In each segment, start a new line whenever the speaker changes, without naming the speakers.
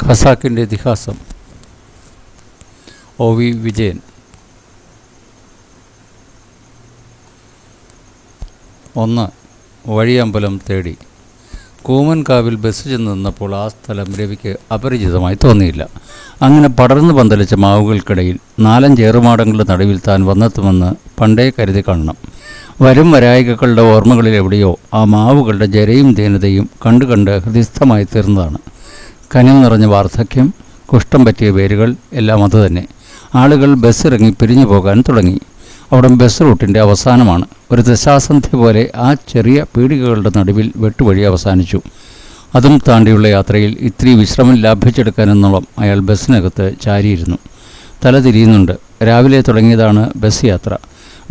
ഖസാക്കിൻ്റെ ഇതിഹാസം. ഒ വി വിജയൻ. ഒന്ന്, വഴിയമ്പലം തേടി. കൂമൻകാവിൽ ബസ് ചെന്ന് നിന്നപ്പോൾ ആ സ്ഥലം രവിക്ക് അപരിചിതമായി തോന്നിയില്ല. അങ്ങനെ പടർന്നു പന്തലിച്ച മാവുകൾക്കിടയിൽ 4-5 ഏറുമാടങ്ങളുടെ നടുവിൽ താൻ വന്നെത്തുമെന്ന് പണ്ടേ കരുതി കാണണം. വരും വരായികകളുടെ ഓർമ്മകളിൽ എവിടെയോ ആ മാവുകളുടെ ജരയും ദീനതയും കണ്ട് ഹൃദിസ്ഥമായി തീർന്നതാണ്. കനിൽ നിറഞ്ഞ വാർദ്ധക്യം, കുഷ്ഠം പറ്റിയ വേരുകൾ എല്ലാം അതുതന്നെ. ആളുകൾ ബസ്സിറങ്ങി പിരിഞ്ഞു പോകാൻ തുടങ്ങി. അവിടെ ബസ് റൂട്ടിൻ്റെ അവസാനമാണ്. ഒരു ദശാസന്ധി പോലെ ആ ചെറിയ പീടികകളുടെ നടുവിൽ വെട്ടുവഴി അവസാനിച്ചു. അതും താണ്ടിയുള്ള യാത്രയിൽ ഇത്തിരി വിശ്രമം ലാഭിച്ചെടുക്കാനെന്നോളം അയാൾ ബസ്സിനകത്ത് ചാരിയിരുന്നു. തല തിരിയുന്നുണ്ട്. രാവിലെ തുടങ്ങിയതാണ് ബസ് യാത്ര.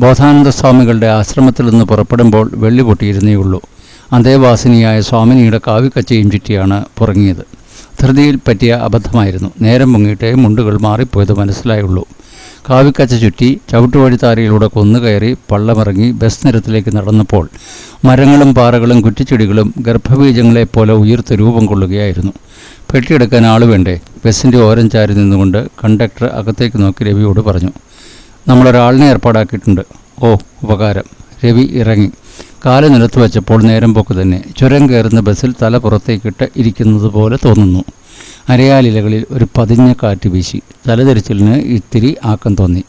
ബോധാനന്ദ സ്വാമികളുടെ ആശ്രമത്തിൽ നിന്ന് പുറപ്പെടുമ്പോൾ വെള്ളി പൊട്ടിയിരുന്നേയുള്ളൂ. അന്തേവാസിനിയായ സ്വാമിനിയുടെ കാവിക്കച്ചയും ചുറ്റിയാണ് പുറങ്ങിയത്. ധൃതിയിൽ പറ്റിയ അബദ്ധമായിരുന്നു. നേരം മുങ്ങിയിട്ടേ മുണ്ടുകൾ മാറിപ്പോയത് മനസ്സിലായുള്ളൂ. കാവിക്കച്ച ചുറ്റി ചവിട്ടുവഴിത്താരയിലൂടെ കുന്നുകയറി പള്ളമിറങ്ങി ബസ് നിരത്തിലേക്ക് നടന്നപ്പോൾ മരങ്ങളും പാറകളും കുറ്റിച്ചെടികളും ഗർഭബീജങ്ങളെപ്പോലെ ഉയർത്ത് രൂപം കൊള്ളുകയായിരുന്നു. പെട്ടിയെടുക്കാൻ ആൾ വേണ്ടേ? ബസ്സിൻ്റെ ഓരം ചാരി നിന്നുകൊണ്ട് കണ്ടക്ടർ അകത്തേക്ക് നോക്കി രവിയോട് പറഞ്ഞു, നമ്മളൊരാളിനെ ഏർപ്പാടാക്കിയിട്ടുണ്ട്. ഓ, ഉപകാരം. രവി ഇറങ്ങി. കാല് നിലത്ത് വെച്ചപ്പോൾ നേരം പോക്ക് തന്നെ. ചുരം കയറുന്ന ബസ്സിൽ തല പുറത്തേക്കിട്ട് ഇരിക്കുന്നത് പോലെ തോന്നുന്നു. അരയാലിലകളിൽ ഒരു പതിഞ്ഞ കാറ്റ് വീശി. തലതിരിച്ചിലിന് ഇത്തിരി ആക്കം തോന്നി.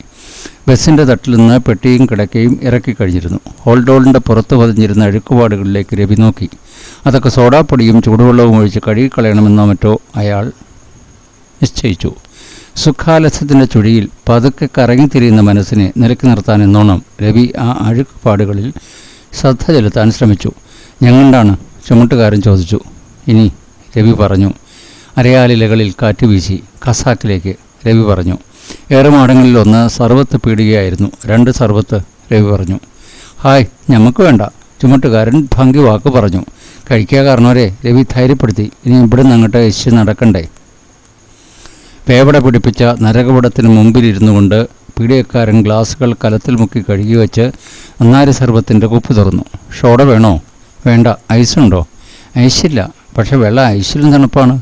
ബസ്സിൻ്റെ തട്ടിൽ നിന്ന് പെട്ടിയും കിടക്കയും ഇറക്കിക്കഴിഞ്ഞിരുന്നു. ഹോൾഡോളിൻ്റെ പുറത്ത് പതിഞ്ഞിരുന്ന അഴുക്കുപാടുകളിലേക്ക് രവി നോക്കി. അതൊക്കെ സോഡാപ്പൊടിയും ചൂടുവെള്ളവും ഒഴിച്ച് കഴുകിക്കളയണമെന്നോ മറ്റോ അയാൾ നിശ്ചയിച്ചു. സുഖാലസ്യത്തിൻ്റെ ചുഴിയിൽ പതുക്കെ കറങ്ങിത്തിരിയുന്ന മനസ്സിനെ നിലക്കി നിർത്താൻ എന്നോണം രവി ആ അഴുക്കുപാടുകളിൽ ശ്രദ്ധ ചെലുത്താൻ ശ്രമിച്ചു. ഞങ്ങളുണ്ടാണ്? ചുമട്ടുകാരൻ ചോദിച്ചു. ഇനി, രവി പറഞ്ഞു. അരയാലിലകളിൽ കാറ്റ് വീശി. ഖസാക്കിലേക്ക്, രവി പറഞ്ഞു. ഏറുമാടങ്ങളിൽ ഒന്ന് സർവത്ത് പീടികയായിരുന്നു. 2 സർവത്ത്, രവി പറഞ്ഞു. ഹായ്, ഞമ്മക്ക് വേണ്ട, ചുമട്ടുകാരൻ ഭംഗി വാക്ക് പറഞ്ഞു. കഴിക്കുക കാരണവരെ, രവി ധൈര്യപ്പെടുത്തി. ഇനി ഇവിടെ നിന്ന് അങ്ങോട്ട് ഇശ് നടക്കണ്ടേ? പേവട പിടിപ്പിച്ച നരകപടത്തിന് മുമ്പിലിരുന്നു കൊണ്ട് പീടികക്കാരൻ ഗ്ലാസുകൾ കലത്തിൽ മുക്കി കഴുകി വെച്ച് ഒന്നാരി സർവത്തിൻ്റെ കുപ്പി തുറന്നു. ഷോഡ വേണോ? വേണ്ട. ഐസുണ്ടോ? ഐസില്ല, പക്ഷെ വെള്ളം ഐസിലും തണുപ്പാണ്.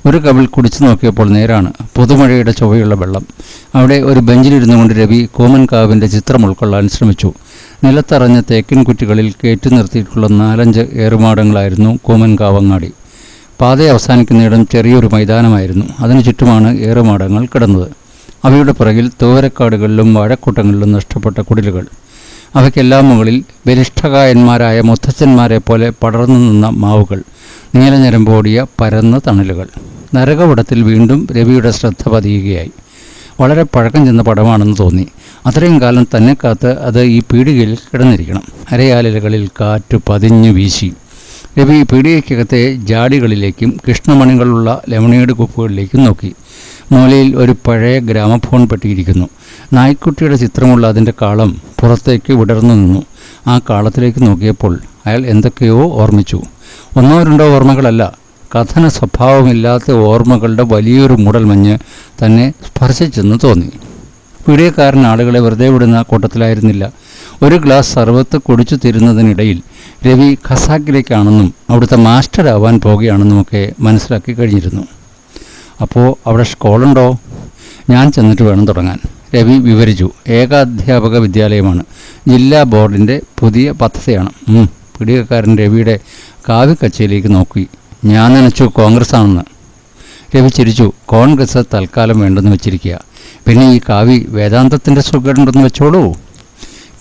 ഒരു കവിൾ കുടിച്ചു നോക്കിയപ്പോൾ നേരാണ്. പുതുമഴയുടെ ചുവയുള്ള വെള്ളം. അവിടെ ഒരു ബെഞ്ചിലിരുന്നു കൊണ്ട് രവി കൂമൻകാവിൻ്റെ ചിത്രം ഉൾക്കൊള്ളാൻ ശ്രമിച്ചു. നിലത്തറഞ്ഞ തേക്കിൻ കുറ്റികളിൽ കയറ്റി നിർത്തിയിട്ടുള്ള 4-5 ഏറുമാടങ്ങളായിരുന്നു കൂമൻകാവങ്ങാടി. പാത അവസാനിക്കുന്നിടം ചെറിയൊരു മൈതാനമായിരുന്നു. അതിനു ചുറ്റുമാണ് ഏറുമാടങ്ങൾ കിടന്നത്. അവയുടെ പുറകിൽ തൂവരക്കാടുകളിലും വാഴക്കൂട്ടങ്ങളിലും നഷ്ടപ്പെട്ട കുടിലുകൾ. അവയ്ക്കെല്ലാം മുകളിൽ ബലിഷ്ഠകായന്മാരായ മുത്തച്ഛന്മാരെ പോലെ പടർന്നു നിന്ന മാവുകൾ, നീലഞരമ്പോടിയ പരന്ന തണലുകൾ. നരകപടത്തിൽ വീണ്ടും രവിയുടെ ശ്രദ്ധ പതിയുകയായി. വളരെ പഴക്കം ചെന്ന പടമാണെന്ന് തോന്നി. അത്രയും കാലം തന്നെ കാത്ത് അത് ഈ പീടികയിൽ കിടന്നിരിക്കണം. അരയാലിലകളിൽ കാറ്റ് പതിഞ്ഞു വീശി. രവി പീടികയ്ക്കകത്തെ ജാടികളിലേക്കും കൃഷ്ണമണികളുള്ള ലെമണേഡ് കുപ്പുകളിലേക്കും നോക്കി. മൂലയിൽ ഒരു പഴയ ഗ്രാമഫോൺ പെട്ടിയിരിക്കുന്നു. നായ്ക്കുട്ടിയുടെ ചിത്രമുള്ള അതിൻ്റെ കാളം പുറത്തേക്ക് വിടർന്നു നിന്നു. ആ കാളത്തിലേക്ക് നോക്കിയപ്പോൾ അയാൾ എന്തൊക്കെയോ ഓർമ്മിച്ചു. 1-2 ഓർമ്മകളല്ല, കഥന സ്വഭാവമില്ലാത്ത ഓർമ്മകളുടെ വലിയൊരു മൂടൽമഞ്ഞ് തന്നെ സ്പർശിച്ചെന്ന് തോന്നി. പീടികക്കാരൻ ആളുകളെ വെറുതെ വിടുന്ന കൂട്ടത്തിലായിരുന്നില്ല. ഒരു ഗ്ലാസ് സർവത്ത് കുടിച്ചു തീരുന്നതിനിടയിൽ രവി ഖസാക്കിലേക്കാണെന്നും അവിടുത്തെ മാസ്റ്ററാവാൻ പോകുകയാണെന്നുമൊക്കെ മനസ്സിലാക്കി കഴിഞ്ഞിരുന്നു. അപ്പോൾ അവിടെ സ്കൂളുണ്ടോ? ഞാൻ ചെന്നിട്ട് വേണം തുടങ്ങാൻ, രവി വിവരിച്ചു. ഏകാധ്യാപക വിദ്യാലയമാണ്. ജില്ലാ ബോർഡിൻ്റെ പുതിയ പദ്ധതിയാണ്. പീടികക്കാരൻ രവിയുടെ കാവിക്കച്ചയിലേക്ക് നോക്കി. ഞാൻ നനച്ചു കോൺഗ്രസ് ആണെന്ന്. രവി ചിരിച്ചു. കോൺഗ്രസ് തൽക്കാലം വേണ്ടെന്ന് വെച്ചിരിക്കുക. പിന്നെ ഈ കാവി വേദാന്തത്തിൻ്റെ സുഖമുണ്ടെന്ന് വെച്ചോളൂ.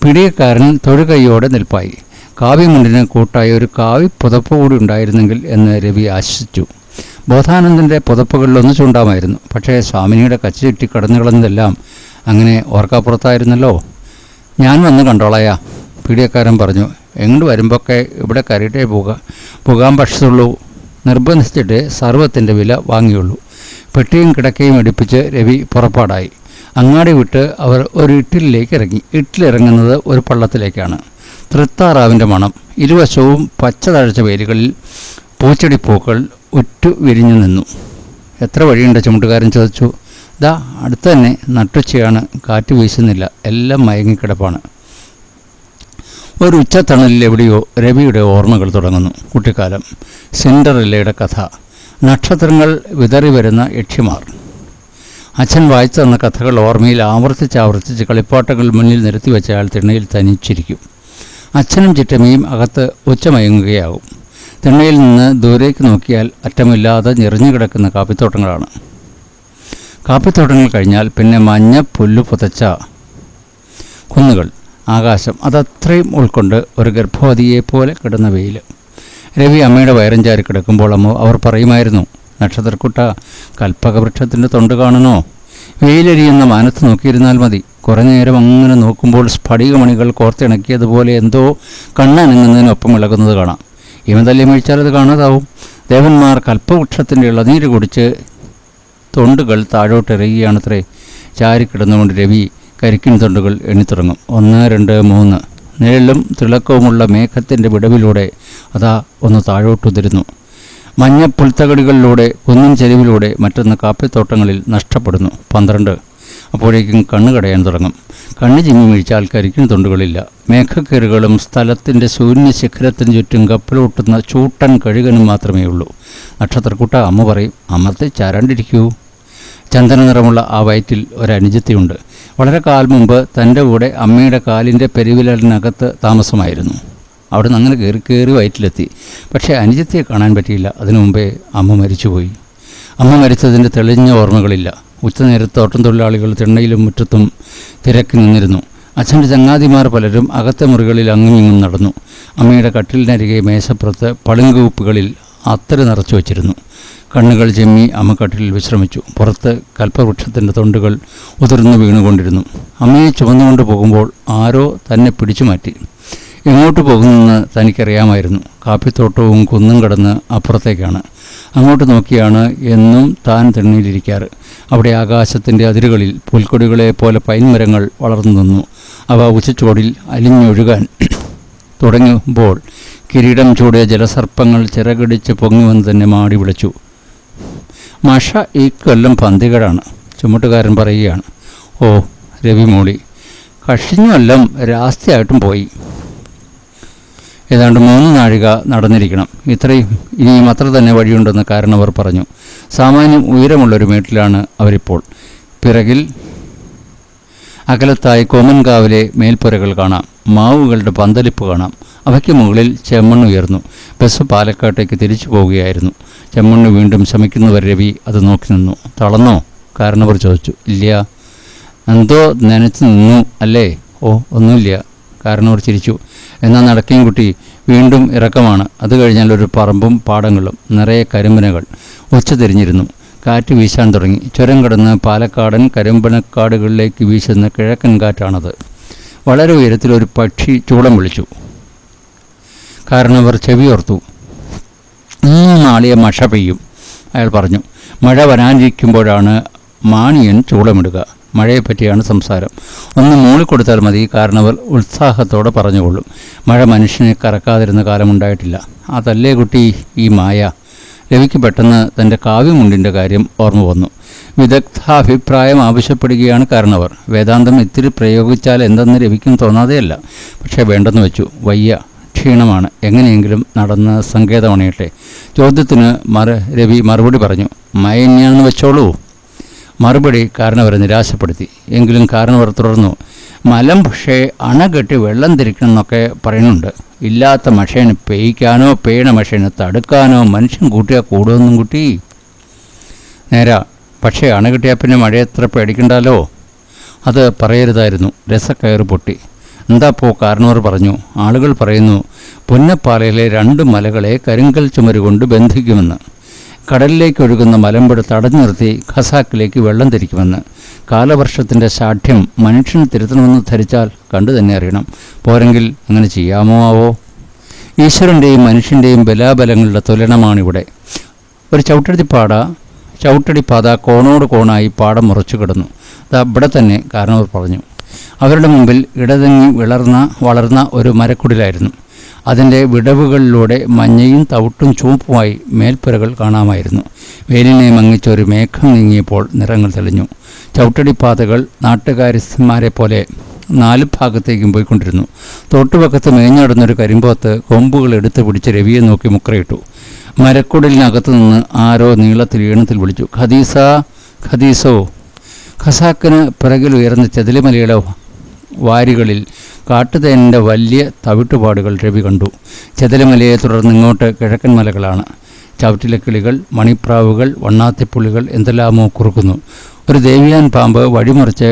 പീടികക്കാരൻ തൊഴുകൈയോടെ നിൽപ്പായി. കാവ്യമുണ്ടിന് കൂട്ടായി ഒരു കാവി പുതപ്പ് കൂടി ഉണ്ടായിരുന്നെങ്കിൽ എന്ന് രവി ആശിച്ചു. ബോധാനന്ദൻ്റെ പുതപ്പുകളിലൊന്ന് ചൂണ്ടാമായിരുന്നു. പക്ഷേ സ്വാമിനിയുടെ കച്ച ചുറ്റി കടന്നു കളഞ്ഞതെല്ലാം അങ്ങനെ ഓർക്കാപ്പുറത്തായിരുന്നല്ലോ. ഞാൻ വന്ന് കണ്ടോളായാ, പീടികക്കാരൻ പറഞ്ഞു. എങ്ങോട്ട് വരുമ്പോഴൊക്കെ ഇവിടെ കയറിയിട്ടേ പോകാൻ പക്ഷുള്ളൂ. നിർബന്ധിച്ചിട്ട് സർവത്തിൻ്റെ വില വാങ്ങിയുള്ളൂ. പെട്ടിയും കിടക്കയും എടുപ്പിച്ച് രവി പുറപ്പാടായി. അങ്ങാടി വിട്ട് അവർ ഒരു ഇട്ടിലേക്ക് ഇറങ്ങി. ഇട്ടിലിറങ്ങുന്നത് ഒരു പള്ളത്തിലേക്കാണ്. തൃത്താറാവിൻ്റെ മണം. ഇരുവശവും പച്ച തഴച്ച വേരുകളിൽ പൂച്ചെടിപ്പൂക്കൾ ഉറ്റു വിരിഞ്ഞു നിന്നു. എത്ര വഴിയുണ്ട്? ചുമട്ടുകാരൻ ചോദിച്ചു. ദാ അടുത്ത് തന്നെ, നട്ടുച്ചയാണ്, കാറ്റ് വീശുന്നില്ല, എല്ലാം മയങ്ങിക്കിടപ്പാണ്. ഒരു ഉച്ചത്തണലിൽ എവിടെയോ രവിയുടെ ഓർമ്മകൾ തുടങ്ങുന്നു. കുട്ടിക്കാലം. സിൻഡറെല്ലയുടെ കഥ. നക്ഷത്രങ്ങൾ വിതറി വരുന്ന യക്ഷിമാർ. അച്ഛൻ വായിച്ചു തന്ന കഥകൾ ഓർമ്മയിൽ ആവർത്തിച്ച് കളിപ്പാട്ടങ്ങൾ മുന്നിൽ നിരത്തി വെച്ച അയാൾ തിണ്ണയിൽ തനിച്ചിരിക്കും. അച്ഛനും ചിറ്റമ്മയും അകത്ത് ഉച്ചമയങ്ങുകയാകും. തിണ്ണയിൽ നിന്ന് ദൂരേക്ക് നോക്കിയാൽ അറ്റമില്ലാതെ നിറഞ്ഞു കിടക്കുന്ന കാപ്പിത്തോട്ടങ്ങളാണ്. കാപ്പിത്തോട്ടങ്ങൾ കഴിഞ്ഞാൽ പിന്നെ മഞ്ഞ പുല്ലു പുതച്ച കുന്നുകൾ, ആകാശം, അതത്രയും ഉൾക്കൊണ്ട് ഒരു ഗർഭവതിയെപ്പോലെ കിടന്ന വെയിൽ. രവി അമ്മയുടെ വയറും ചാരി കിടക്കുമ്പോൾ അവർ പറയുമായിരുന്നു, നക്ഷത്രക്കുട്ട, കൽപ്പകവൃക്ഷത്തിൻ്റെ തൊണ്ട് കാണണോ? വെയിലരിയുന്ന മാനത്ത് നോക്കിയിരുന്നാൽ മതി. കുറേ നേരം അങ്ങനെ നോക്കുമ്പോൾ സ്ഫടികമണികൾ കോർത്തിണക്കിയതുപോലെ എന്തോ കണ്ണനങ്ങുന്നതിനൊപ്പം ഇളകുന്നത് കാണാം. ഇവതല്ലി മേടിച്ചാൽ അത് കാണാതാവും. ദേവന്മാർ കൽപ്പവൃക്ഷത്തിൻ്റെ ഇളനീര് കുടിച്ച് തൊണ്ടുകൾ താഴോട്ടിറങ്ങിയാണത്രേ. ചാരിക്കിടന്നുകൊണ്ട് രവി കരിക്കിൻ തൊണ്ടുകൾ എണ്ണിത്തുടങ്ങും. 1, 2, 3. നിഴലും തിളക്കവുമുള്ള മേഘത്തിൻ്റെ വിടവിലൂടെ അതാ ഒന്ന് താഴോട്ടുതിരുന്നു. മഞ്ഞ പുൽത്തകടികളിലൂടെ കുന്നിൻ ചെരുവിലൂടെ മറ്റൊന്ന് കാപ്പിത്തോട്ടങ്ങളിൽ നഷ്ടപ്പെടുന്നു. 12. അപ്പോഴേക്കും കണ്ണ് കടയാൻ തുടങ്ങും. കണ്ണ് ചിമ്മി വീഴ്ചാൽ കരിക്കിൻ തൊണ്ടുകളില്ല. മേഘക്കീറുകളും സ്ഥലത്തിൻ്റെ ശൂന്യ ശിഖരത്തിന് ചുറ്റും കപ്പലോട്ടുന്ന ചൂട്ടൻ കഴുകനും മാത്രമേ ഉള്ളൂ. നക്ഷത്രക്കൂട്ട, അമ്മ പറയും, അമർത്തി ചാരാണ്ടിരിക്കൂ. ചന്ദന നിറമുള്ള ആ വയറ്റിൽ ഒരനുജത്തിയുണ്ട്. വളരെ കാലം മുമ്പ് തൻ്റെ കൂടെ അമ്മയുടെ കാലിൻ്റെ പെരുവിരലിനകത്ത് താമസമായിരുന്നു. അവിടെ നിന്ന് അങ്ങനെ കയറി വയറ്റിലെത്തി. പക്ഷേ അനുജത്തിയെ കാണാൻ പറ്റിയില്ല. അതിനു മുമ്പേ അമ്മ മരിച്ചുപോയി. അമ്മ മരിച്ചതിൻ്റെ തെളിഞ്ഞ ഓർമ്മകളില്ല. ഉച്ചനേരത്ത് തോട്ടം തൊഴിലാളികൾ തിണ്ണയിലും മുറ്റത്തും തിരക്കി നിന്നിരുന്നു. അച്ഛൻ്റെ ചങ്ങാതിമാർ പലരും അകത്തെ മുറികളിൽ അങ്ങുമിങ്ങും നടന്നു. അമ്മയുടെ കട്ടിലിനരികെ മേശപ്പുറത്ത് പളുങ്കുകുപ്പികളിൽ അത്തറ് നിറച്ചു വച്ചിരുന്നു. കണ്ണുകൾ ചെമ്മി അമ്മ കട്ടിലിൽ വിശ്രമിച്ചു. പുറത്ത് കൽപ്പവൃക്ഷത്തിൻ്റെ തൊണ്ടുകൾ ഉതിർന്നു വീണുകൊണ്ടിരുന്നു. അമ്മയെ ചുമന്നുകൊണ്ട് പോകുമ്പോൾ ആരോ തന്നെ പിടിച്ചു മാറ്റി. എങ്ങോട്ട് പോകുന്നെന്ന് തനിക്കറിയാമായിരുന്നു. കാപ്പിത്തോട്ടവും കുന്നും കടന്ന് അപ്പുറത്തേക്കാണ്. അങ്ങോട്ട് നോക്കിയാണ് എന്നും താൻ തിണ്ണയിലിരിക്കാറ്. അവിടെ ആകാശത്തിൻ്റെ അതിരുകളിൽ പുൽക്കൊടികളെ പോലെ പൈൻമരങ്ങൾ വളർന്നു നിന്നു. അവ ഉച്ചച്ചോടിൽ അലിഞ്ഞൊഴുകാൻ തുടങ്ങുമ്പോൾ കിരീടം ചൂടിയ ജലസർപ്പങ്ങൾ ചിറകടിച്ച് പൊങ്ങിവന്ന് തന്നെ മാടി വിളിച്ചു. മഷ ഈ കൊല്ലം പന്തികേടാണ്, ചുമട്ടുകാരൻ പറയുകയാണ്. ഓ, രവി മൂളി. കഴിഞ്ഞൊല്ലം രാസ്തിയായിട്ടും പോയി. ഏതാണ്ട് 3 നാഴിക നടന്നിരിക്കണം. ഇനിയും അത്ര തന്നെ വഴിയുണ്ടെന്ന് കാരണവർ പറഞ്ഞു. സാമാന്യം ഉയരമുള്ളൊരു മേട്ടിലാണ് അവരിപ്പോൾ. പിറകിൽ അകലത്തായി കോമൻകാവിലെ മേൽപ്പുരകൾ കാണാം. മാവുകളുടെ പന്തലിപ്പ് കാണാം. അവയ്ക്ക് മുകളിൽ ചെമ്മണ്ണ് ഉയർന്നു. ബസ് പാലക്കാട്ടേക്ക് തിരിച്ചു പോവുകയായിരുന്നു. ചെമ്മണ്ണ് വീണ്ടും ശമിക്കുന്നവർ രവി അത് നോക്കി നിന്നു. തളർന്നോ? കാരണവർ ചോദിച്ചു. ഇല്ല. എന്തോ നനച്ച് നിന്നു അല്ലേ? ഓ, ഒന്നുമില്ല. കാരണവർ ചിരിച്ചു. എന്നാൽ നടക്കുകയും കുട്ടി, വീണ്ടും ഇറക്കമാണ്. അത് കഴിഞ്ഞാൽ ഒരു പറമ്പും പാടങ്ങളും നിറയെ കരിമ്പനകൾ ഉച്ചതിരിഞ്ഞിരുന്നു. കാറ്റ് വീശാൻ തുടങ്ങി. ചുരം കടന്ന് പാലക്കാടൻ കരിമ്പനക്കാടുകളിലേക്ക് വീശുന്ന കിഴക്കൻ കാറ്റാണത്. വളരെ ഉയരത്തിലൊരു പക്ഷി ചൂളം വിളിച്ചു. കാരണവർ ചെവിയോർത്തു. നാളെ മഴ പെയ്യും, അയാൾ പറഞ്ഞു. മഴ വരാനിരിക്കുമ്പോഴാണ് മാണിയൻ ചൂളമിടുക. മഴയെപ്പറ്റിയാണ് സംസാരം. ഒന്ന് മൂളിക്കൊടുത്താൽ മതി, കാരണവർ ഉത്സാഹത്തോടെ പറഞ്ഞുകൊള്ളും. മഴ മനുഷ്യനെ കറക്കാതിരുന്ന കാലമുണ്ടായിട്ടില്ല. അതല്ലേ കുട്ടി ഈ മായ? രവിക്ക് പെട്ടെന്ന് തൻ്റെ കാവ്യമുണ്ടിൻ്റെ കാര്യം ഓർമ്മ വന്നു. വിദഗ്ധാഭിപ്രായം ആവശ്യപ്പെടുകയാണ് കാരണവർ. വേദാന്തം ഇത്തിരി പ്രയോഗിച്ചാൽ എന്തെന്ന് രവിക്കും തോന്നാതെയല്ല. പക്ഷേ വേണ്ടെന്ന് വെച്ചു. വയ്യ, ക്ഷീണമാണ്. എങ്ങനെയെങ്കിലും നടന്ന് സങ്കേതമണയട്ടെ. ചോദ്യത്തിന് രവി മറുപടി പറഞ്ഞു. മയന്യാന്ന് വെച്ചോളൂ. മറുപടി കാരണവരെ നിരാശപ്പെടുത്തി. എങ്കിലും കാരണവർ തുടർന്നു. മലം പക്ഷേ അണകെട്ടി വെള്ളം തിരിക്കണം എന്നൊക്കെ പറയുന്നുണ്ട്. ഇല്ലാത്ത മഷേനെ പെയ്ക്കാനോ പെയ്യണ മഷേനെ തടുക്കാനോ മനുഷ്യൻ കൂട്ടിയാൽ കൂടുമെന്നും കുട്ടി. നേരാ, പക്ഷേ അണകെട്ടിയാൽ പിന്നെ മഴയത്ര പേടിക്കണ്ടല്ലോ. അത് പറയരുതായിരുന്നു. രസക്കയറ് പൊട്ടി. എന്താപ്പോ? കാരണവർ പറഞ്ഞു. ആളുകൾ പറയുന്നു പുന്നപ്പാലയിലെ 2 മലകളെ കരിങ്കൽ ചുമരുകൊണ്ട് ബന്ധിക്കുമെന്ന്. കടലിലേക്കൊഴുകുന്ന മലമ്പുഴ തടഞ്ഞു നിർത്തി ഖസാക്കിലേക്ക് വെള്ളം തിരിക്കുമെന്ന്. കാലവർഷത്തിൻ്റെ ശാഠ്യം മനുഷ്യന് തിരുത്തണമെന്ന് ധരിച്ചാൽ കണ്ടു തന്നെ അറിയണം. പോരെങ്കിൽ അങ്ങനെ ചെയ്യാമോ ആവോ? ഈശ്വരൻ്റെയും മനുഷ്യൻ്റെയും ബലാബലങ്ങളുടെ തുലനമാണിവിടെ. ഒരു ചവിട്ടടിപ്പാത കോണോട് കോണായി പാടം മുറച്ചു കിടന്നു. അത് ഇവിടെ തന്നെ, കാരണവർ പറഞ്ഞു. അവരുടെ മുമ്പിൽ ഇടതങ്ങി വളർന്ന ഒരു മരക്കുടിലായിരുന്നു. അതിൻ്റെ വിടവുകളിലൂടെ മഞ്ഞയും തവിട്ടും ചുവപ്പുമായി മേൽപ്പുരകൾ കാണാമായിരുന്നു. വേലിനെ മങ്ങിച്ചൊരു മേഘം നീങ്ങിയപ്പോൾ നിറങ്ങൾ തെളിഞ്ഞു. ചവിട്ടടിപ്പാതകൾ നാട്ടുകാര്യസ്ഥന്മാരെ പോലെ 4 ഭാഗത്തേക്കും പോയിക്കൊണ്ടിരുന്നു. തൊട്ടുപക്കത്ത് മേഞ്ഞടന്നൊരു കരിമ്പോത്ത് കൊമ്പുകൾ എടുത്ത് പിടിച്ച് രവിയെ നോക്കി മുക്കറയിട്ടു. മരക്കുടലിനകത്തു നിന്ന് ആരോ നീളത്തിൽ ഈണത്തിൽ വിളിച്ചു, ഖദീസ, ഖദീസോ. ഖസാക്കിന് പിറകിൽ ഉയർന്ന ചെതലിമലയുടെ വാരികളിൽ കാട്ടുതേനിൻ്റെ വലിയ തവിട്ടുപാടുകൾ രവി കണ്ടു. ചെതലിമലയെ തുടർന്ന് ഇങ്ങോട്ട് കിഴക്കൻ മലകളാണ്. ചവിട്ടിലെ കിളികൾ, മണിപ്രാവുകൾ, വണ്ണാത്തിപ്പുള്ളികൾ എന്തെല്ലാമോ കുറുക്കുന്നു. ഒരു ദേവിയാൻ പാമ്പ് വഴിമറിച്ച്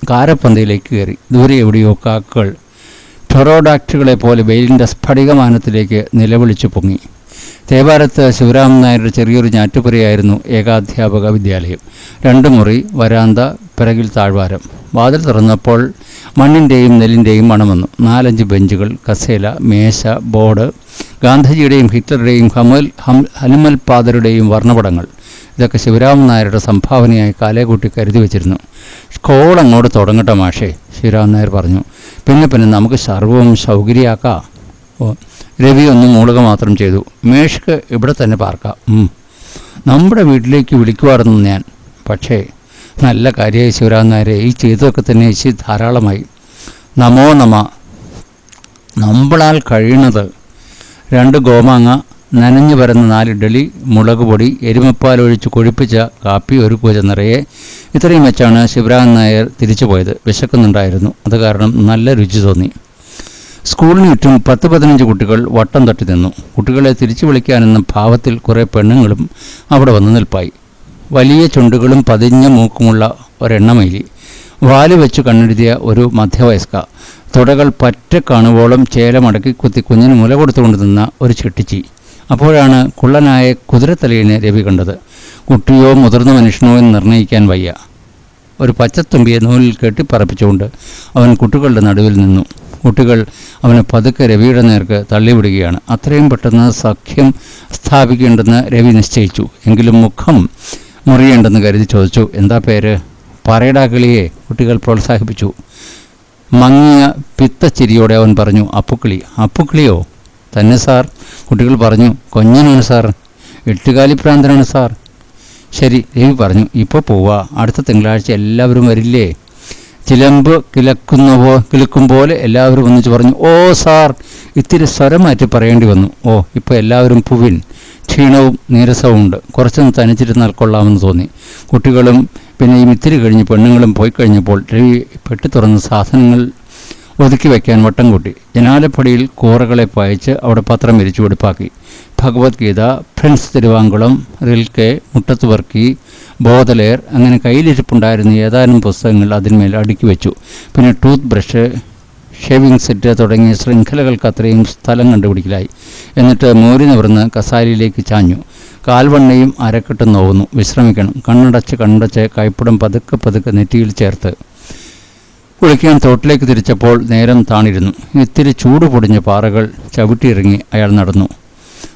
കാരപ്പന്തയിലേക്ക് കയറി. ദൂരെ എവിടെയോ കാക്കകൾ ടൊറോഡാക്റ്റുകളെ പോലെ വെയിലിൻ്റെ സ്ഫടികമാനത്തിലേക്ക് നിലവിളിച്ചു പൊങ്ങി. തേവാരത്ത് ശിവരാമൻ നായരുടെ ചെറിയൊരു ഞാറ്റുപുരയായിരുന്നു ഏകാധ്യാപക വിദ്യാലയം. 2 മുറി, വരാന്ത, പിറകിൽ താഴ്വാരം. വാതിൽ തുറന്നപ്പോൾ മണ്ണിൻ്റെയും നെല്ലിൻ്റെയും മണം വന്നു. 4-5 ബെഞ്ചുകൾ, കസേല, മേശ, ബോർഡ്, ഗാന്ധിജിയുടെയും ഹിറ്റ്ലറുടെയും ഹനുമൽ പാദരുടെയും വർണ്ണപടങ്ങൾ. ഇതൊക്കെ ശിവരാമൻ നായരുടെ സംഭാവനയായി കാലേക്കൂട്ടി കരുതി വച്ചിരുന്നു. സ്കൂൾ അങ്ങോട്ട് തുടങ്ങട്ടെ മാഷേ, ശിവരാമൻ നായർ പറഞ്ഞു. പിന്നെ നമുക്ക് സർവ്വവും സൗകര്യമാക്കാം. രവി ഒന്ന് മൂളുക മാത്രം ചെയ്തു. മേഷ്ക്ക് ഇവിടെ തന്നെ പാർക്കാം. നമ്മുടെ വീട്ടിലേക്ക് വിളിക്കുമായിരുന്നു ഞാൻ. പക്ഷേ നല്ല കാര്യമായി ശിവരാമൻ നായരെ, ഈ ചെയ്തതൊക്കെ തന്നെ ഇച്ചി ധാരാളമായി. നമോ നമ. നമ്മളാൽ കഴിയുന്നത് 2 ഗോമാങ്ങ, നനഞ്ഞു പരന്ന 4 ഇഡ്ഡലി, മുളക് പൊടി, എരുമപ്പാലൊഴിച്ച് കൊഴുപ്പിച്ച കാപ്പി, ഒരു കൂജ നിറയെ. ഇത്രയും വെച്ചാണ് ശിവരാമൻ നായർ തിരിച്ചു പോയത്. വിശക്കുന്നുണ്ടായിരുന്നു. അത് കാരണം നല്ല രുചി തോന്നി. സ്കൂളിന് ചുറ്റും 10-15 കുട്ടികൾ വട്ടം തട്ടി നിന്നു. കുട്ടികളെ തിരിച്ചു വിളിക്കാനെന്ന ഭാവത്തിൽ കുറേ പെണ്ണുങ്ങളും അവിടെ വന്നു നിൽപ്പായി. വലിയ ചുണ്ടുകളും പതിഞ്ഞ മൂക്കുമുള്ള ഒരെണ്ണമയിലി, വാല് വെച്ച് കണ്ണെഴുതിയ ഒരു മധ്യവയസ്ക, തുടകൾ പറ്റ കാണുവോളം ചേല മടക്കി കുത്തി കുഞ്ഞിന് മുല കൊടുത്തുകൊണ്ട് നിന്ന ഒരു ചെട്ടിച്ചി. അപ്പോഴാണ് കുള്ളനായ കുതിരത്തലയിനെ രവി കണ്ടത്. കുട്ടിയോ മുതിർന്ന മനുഷ്യനോ എന്ന് നിർണ്ണയിക്കാൻ വയ്യ. ഒരു പച്ചത്തുമ്പിയെ നൂലിൽ കെട്ടിപ്പറപ്പിച്ചുകൊണ്ട് അവൻ കുട്ടികളുടെ നടുവിൽ നിന്നു. കുട്ടികൾ അവനെ പതുക്കെ രവിയുടെ നേർക്ക് തള്ളിവിടുകയാണ്. അത്രയും പെട്ടെന്ന് സഖ്യം സ്ഥാപിക്കേണ്ടെന്ന് രവി നിശ്ചയിച്ചു. എങ്കിലും മുഖം മുറിയേണ്ടെന്ന് കരുതി ചോദിച്ചു, എന്താ പേര്? പറയടാ കിളിയെ, കുട്ടികൾ പ്രോത്സാഹിപ്പിച്ചു. മങ്ങിയ പിത്തച്ചിരിയോടെ അവൻ പറഞ്ഞു, അപ്പുക്കിളി. അപ്പുക്കിളിയോ? തന്നെ സാർ, കുട്ടികൾ പറഞ്ഞു. കൊഞ്ഞനാണ് സാർ, 8കാലിപ്രാന്തനാണ് സാർ. ശരി, രവി പറഞ്ഞു. ഇപ്പോൾ പോവാ, അടുത്ത തിങ്കളാഴ്ച എല്ലാവരും വരില്ലേ? ചിലമ്പ് കിളക്കും പോലെ എല്ലാവരും ഒന്നിച്ച് പറഞ്ഞു. ഓ സാർ, ഇത്തിരി സ്വരം മാറ്റി പറയേണ്ടി വന്നു. ഓ, ഇപ്പോൾ എല്ലാവരും പുവിൻ. ക്ഷീണവും നീരസവും ഉണ്ട്. കുറച്ചൊന്ന് തനിച്ചിരുന്നാൽ കൊള്ളാമെന്ന് തോന്നി. കുട്ടികളും പിന്നെയും ഇത്തിരി കഴിഞ്ഞ് പെണ്ണുങ്ങളും പോയി കഴിഞ്ഞപ്പോൾ രവി പെട്ടി തുറന്ന് സാധനങ്ങൾ ഒതുക്കി വയ്ക്കാൻ വട്ടം കൂട്ടി. ജനാലപ്പടിയിൽ കൂറകളെ പായിച്ച് അവിടെ പത്രം വിരിച്ചു വെടിപ്പാക്കി. ഭഗവത്ഗീത, ഫ്രണ്ട്സ് തിരുവാങ്കുളം, റിൽക്കെ, മുട്ടത്ത് വർക്കി, ബോധലേർ, അങ്ങനെ കയ്യിലിരിപ്പുണ്ടായിരുന്ന ഏതാനും പുസ്തകങ്ങൾ അതിന്മേൽ അടുക്കി വെച്ചു. പിന്നെ ടൂത്ത് ബ്രഷ്, ഷേവിംഗ് സെറ്റ് തുടങ്ങിയ ശൃംഖലകൾക്ക് അത്രയും സ്ഥലം കണ്ടുപിടിക്കലായി. എന്നിട്ട് മോരി നിവർന്ന് കസാലയിലേക്ക് ചാഞ്ഞു. കാൽവണ്ണയും അരക്കെട്ടും നോവുന്നു. വിശ്രമിക്കണം. കണ്ണടച്ച് കൈപ്പടം പതുക്കെ നെറ്റിയിൽ ചേർത്ത് കുളിക്കാൻ തോട്ടിലേക്ക് തിരിച്ചപ്പോൾ നേരം താണിരുന്നു. ഇത്തിരി ചൂട് പൊടിഞ്ഞ പാറകൾ ചവിട്ടിയിറങ്ങി അയാൾ നടന്നു.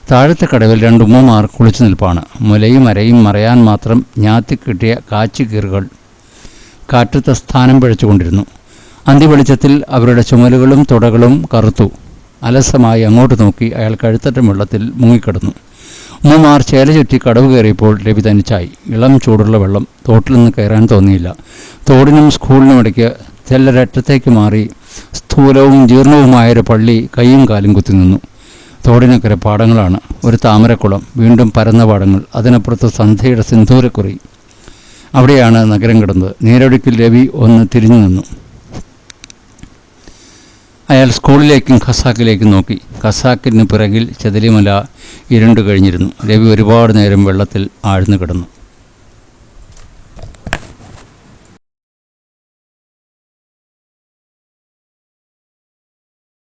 താഴത്തെ കടവിൽ 2 ഉമ്മമാർ കുളിച്ചു നിൽപ്പാണ്. മുലയും അരയും മറയാൻ മാത്രം ഞാത്തിക്കിട്ടിയ കാച്ചിക്കീറുകൾ കാറ്റത്ത് സ്ഥാനം പിഴച്ചുകൊണ്ടിരുന്നു. അന്തിവെളിച്ചത്തിൽ അവരുടെ ചുമലുകളും തുടകളും കറുത്തു. അലസമായി അങ്ങോട്ട് നോക്കി അയാൾ കഴുത്തറ്റം വെള്ളത്തിൽ മുങ്ങിക്കിടന്നു. ഉമ്മമാർ ചേല ചുറ്റി കടവ് കയറിയപ്പോൾ രവി തനിച്ചായി. ഇളം ചൂടുള്ള വെള്ളം. തോട്ടിൽ നിന്ന് കയറാൻ തോന്നിയില്ല. തോടിനും സ്കൂളിനും ഇടയ്ക്ക് ചെല്ലരറ്റത്തേക്ക് മാറി സ്ഥൂലവും ജീർണവുമായൊരു പള്ളി കൈയും കാലും കുത്തി നിന്നു. തോടിനക്കരെ പാടങ്ങളാണ്. ഒരു താമരക്കുളം, വീണ്ടും പരന്ന പാടങ്ങൾ, അതിനപ്പുറത്ത് സന്ധ്യയുടെ സിന്ദൂരക്കുറി. അവിടെയാണ് നഗരം കിടന്നത്. നേരൊടുക്കിൽ രവി ഒന്ന് തിരിഞ്ഞു നിന്നു. അയാൾ സ്കൂളിലേക്കും ഖസാക്കിലേക്കും നോക്കി. ഖസാക്കിന് പിറകിൽ ചെതലിമല ഇരുണ്ടു കഴിഞ്ഞിരുന്നു. രവി ഒരുപാട് നേരം വെള്ളത്തിൽ ആഴ്ന്നു കിടന്നു.